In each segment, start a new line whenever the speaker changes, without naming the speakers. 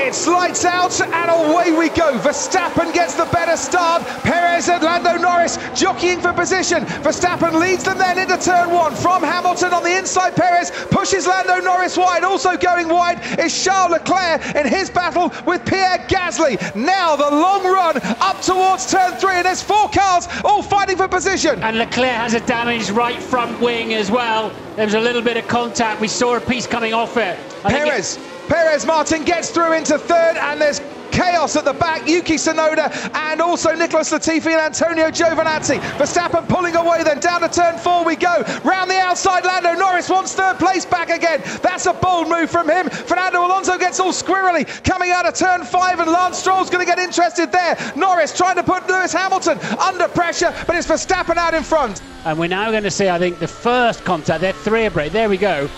It's lights out and away we go. Verstappen gets the better start. Perez and Lando Norris jockeying for position. Verstappen leads them then into turn one from Hamilton on the inside. Perez pushes Lando Norris wide. Also going wide is Charles Leclerc in his battle with Pierre Gasly. Now the long run up towards turn three, and there's 4 cars all fighting for position.
And Leclerc has a damaged right front wing as well. There was a little bit of contact. We saw a piece coming off it.
Perez Martin gets through into third, and there's chaos at the back. Yuki Tsunoda and also Nicholas Latifi and Antonio Giovinazzi. Verstappen pulling away, then down to turn 4 we go. Round the outside, Lando Norris wants third place back again. That's a bold move from him. Fernando Alonso gets all squirrely coming out of turn 5, and Lance Stroll's going to get interested there. Norris trying to put Lewis Hamilton under pressure, but it's Verstappen out in front.
And we're now going to see, I think, the first contact. They're 3 break. There we go.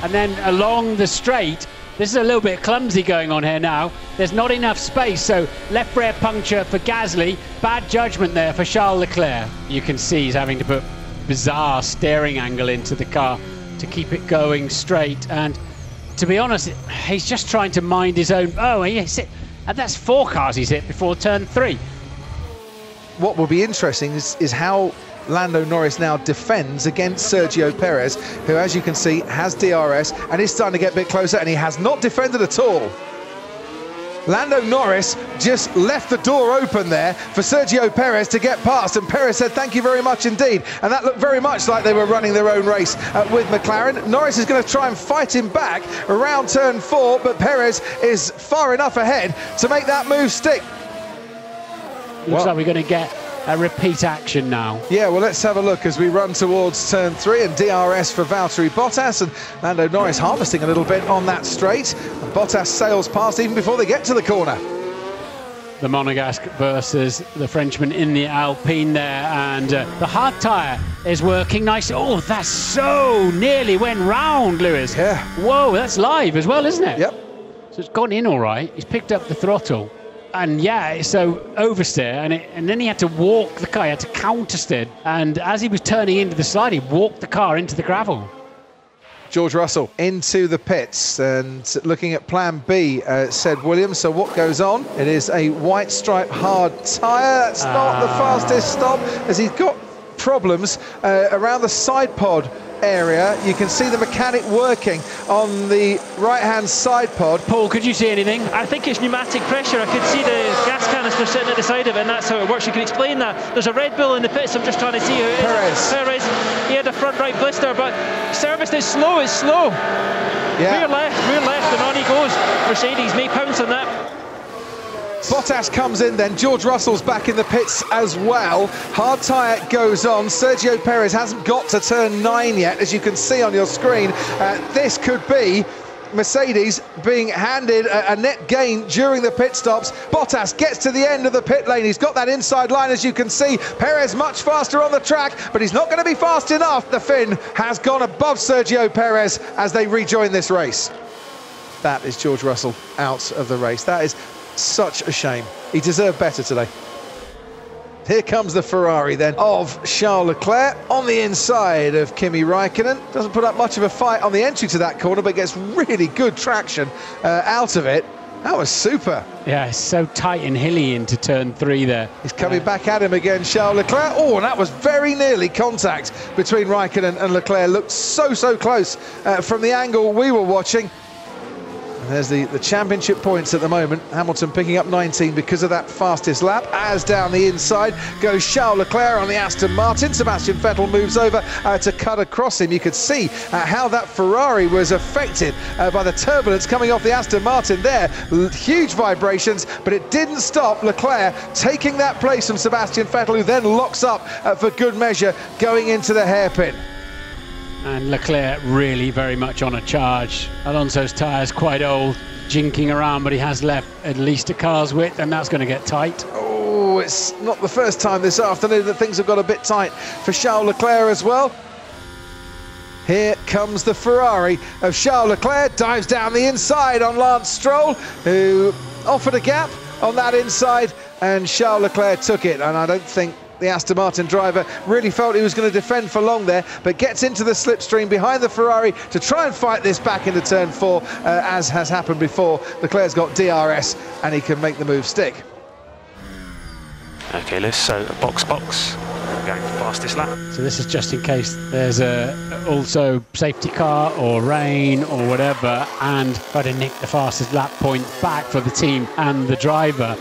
And then along the straight, this is a little bit clumsy going on here now. There's not enough space, so left rear puncture for Gasly. Bad judgment there for Charles Leclerc. You can see he's having to put bizarre steering angle into the car to keep it going straight. And to be honest, he's just trying to mind his own. Oh, he's hit, and that's 4 cars he's hit before turn 3.
What will be interesting is how Lando Norris now defends against Sergio Perez, who, as you can see, has DRS and is starting to get a bit closer, and he has not defended at all. Lando Norris just left the door open there for Sergio Perez to get past, and Perez said thank you very much indeed, and that looked very much like they were running their own race with McLaren. Norris is going to try and fight him back around turn 4, but Perez is far enough ahead to make that move stick.
Looks like we're going to get a repeat action now.
Yeah, well, let's have a look as we run towards turn 3, and DRS for Valtteri Bottas, and Lando Norris harvesting a little bit on that straight. And Bottas sails past even before they get to the corner.
The Monegasque versus the Frenchman in the Alpine there, and the hard tyre is working nice. Oh, that's so nearly went round, Lewis.
Yeah.
Whoa, that's live as well, isn't it?
Yep.
So it's gone in all right. He's picked up the throttle. And yeah, so oversteer, and then he had to walk the car, he had to countersteer, and as he was turning into the slide, he walked the car into the gravel.
George Russell into the pits, and looking at plan B, said Williams. So what goes on? It is a white stripe hard tyre. That's not the fastest stop, as he's got problems around the side pod area. You can see the mechanic working on the right-hand side pod.
Paul, could you see anything?
I think it's pneumatic pressure. I could see the gas canister sitting at the side of it, and that's how it works. You can explain that. There's a Red Bull in the pits. I'm just trying to see who it is. Perez. He had a front right blister, but service is slow. It's slow. Yeah. Rear left, and on he goes. Mercedes may pounce on that.
Bottas comes in then, George Russell's back in the pits as well. Hard tyre goes on. Sergio Perez hasn't got to turn 9 yet, as you can see on your screen. This could be Mercedes being handed a net gain during the pit stops. Bottas gets to the end of the pit lane. He's got that inside line, as you can see. Perez much faster on the track, but he's not going to be fast enough. The Finn has gone above Sergio Perez as they rejoin this race. That is George Russell out of the race. That is such a shame. He deserved better today. Here comes the Ferrari then of Charles Leclerc on the inside of Kimi Raikkonen. Doesn't put up much of a fight on the entry to that corner, but gets really good traction out of it. That was super.
Yeah, it's so tight and hilly into turn 3 there.
He's coming back at him again, Charles Leclerc. Oh, and that was very nearly contact between Raikkonen and Leclerc. Looked so close from the angle we were watching. And there's the championship points at the moment. Hamilton picking up 19 because of that fastest lap. As down the inside goes Charles Leclerc on the Aston Martin. Sebastian Vettel moves over to cut across him. You could see how that Ferrari was affected by the turbulence coming off the Aston Martin there. Huge vibrations, but it didn't stop Leclerc taking that place from Sebastian Vettel, who then locks up for good measure going into the hairpin.
And Leclerc really very much on a charge. Alonso's tyre's quite old, jinking around, but he has left at least a car's width, and that's going to get tight.
Oh, it's not the first time this afternoon that things have got a bit tight for Charles Leclerc as well. Here comes the Ferrari of Charles Leclerc, dives down the inside on Lance Stroll, who offered a gap on that inside, and Charles Leclerc took it, and I don't think the Aston Martin driver, really felt he was going to defend for long there, but gets into the slipstream behind the Ferrari to try and fight this back into turn 4, as has happened before. Leclerc's got DRS and he can make the move stick.
Okay, Liz, so box, going for fastest lap.
So this is just in case there's also safety car or rain or whatever, and try to nick the fastest lap point back for the team and the driver.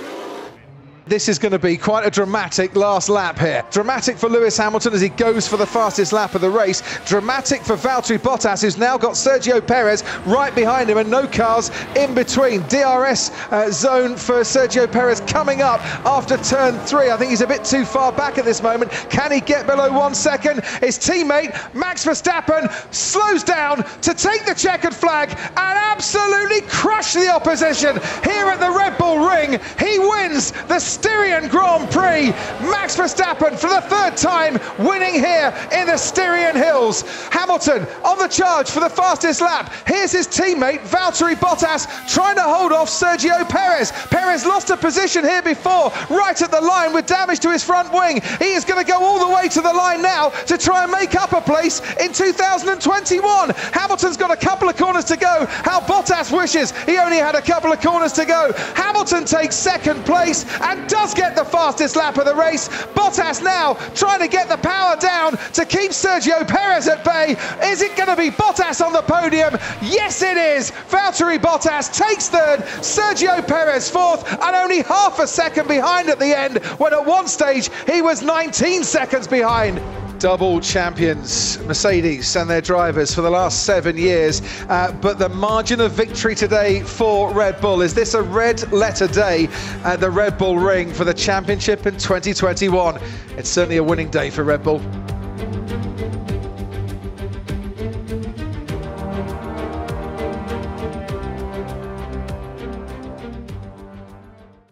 This is going to be quite a dramatic last lap here. Dramatic for Lewis Hamilton as he goes for the fastest lap of the race. Dramatic for Valtteri Bottas, who's now got Sergio Perez right behind him and no cars in between. DRS zone for Sergio Perez coming up after turn 3. I think he's a bit too far back at this moment. Can he get below 1 second? His teammate Max Verstappen slows down to take the checkered flag and absolutely crush the opposition here at the Red Bull Ring. He wins the Styrian Grand Prix. Max Verstappen for the 3rd time winning here in the Styrian Hills. Hamilton on the charge for the fastest lap. Here's his teammate Valtteri Bottas trying to hold off Sergio Perez. Perez lost a position here before, right at the line with damage to his front wing. He is going to go all the way to the line now to try and make up a place in 2021. Hamilton's got a couple of corners to go. How Bottas wishes he only had a couple of corners to go. Hamilton takes 2nd place and does get the fastest lap of the race. Bottas now trying to get the power down to keep Sergio Perez at bay. Is it going to be Bottas on the podium? Yes, it is. Valtteri Bottas takes 3rd, Sergio Perez 4th, and only half a second behind at the end, when at one stage he was 19 seconds behind. Double champions, Mercedes and their drivers for the last 7 years, but the margin of victory today for Red Bull. Is this a red letter day at the Red Bull Ring for the championship in 2021? It's certainly a winning day for Red Bull.